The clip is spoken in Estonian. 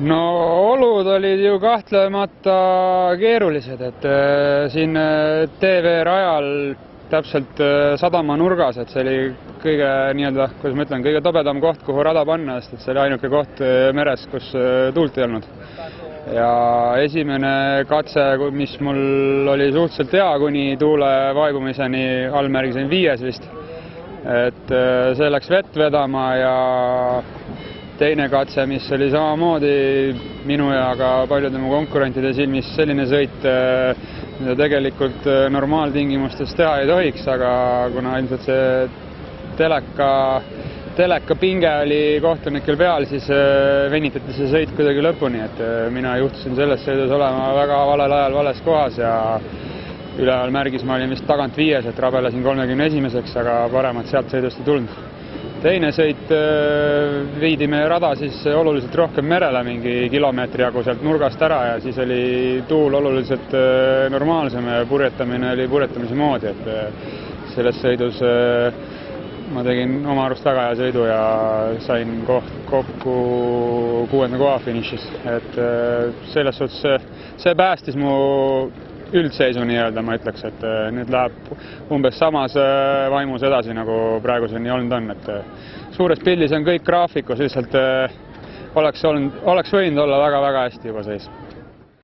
no olud olid ju kahtlemata keerulised, et siin TV rajal täpselt sadama nurgas, et see oli kõige nii-öelda, kuidas ma ütlen, kõige tobedam koht, kuhu rada panna, sest et see oli ainuke koht meres, kus tuult ei olnud. Ja esimene katse, mis mul oli suhteliselt hea kuni tuule vaibumiseni, allmärgisin 5 vist, et see läks vett vedama ja teine katse, mis oli samamoodi minu ja ka paljude mu konkurentide silmis selline sõit, mida tegelikult normaaltingimustes teha ei tohiks, aga kuna ilmselt see teleka pinge oli kohtunikel peal, siis venitati see sõit kuidagi lõpuni, et mina juhtusin selles sõidus olema väga valel ajal vales kohas ja üleval märgis ma olin vist tagant 5, et rabelasin 31-seks, aga paremat sealt sõidust ei tulnud. Teine sõit viidi meie rada siis oluliselt rohkem merele, mingi kilomeetri jagu sealt nurgast ära ja siis oli tuul oluliselt normaalsem ja purjetamine oli purjetamise moodi, et selles sõidus ma tegin oma arust väga hea sõidu ja sain kokku 6. koha finišis, et selles suhtes see päästis mu üldseisu nii-öelda, ma ütleks, et nüüd läheb umbes samas vaimus edasi, nagu praeguseni olnud on, et suures pildis on kõik graafikus, lihtsalt oleks võinud olla väga-väga hästi juba seis.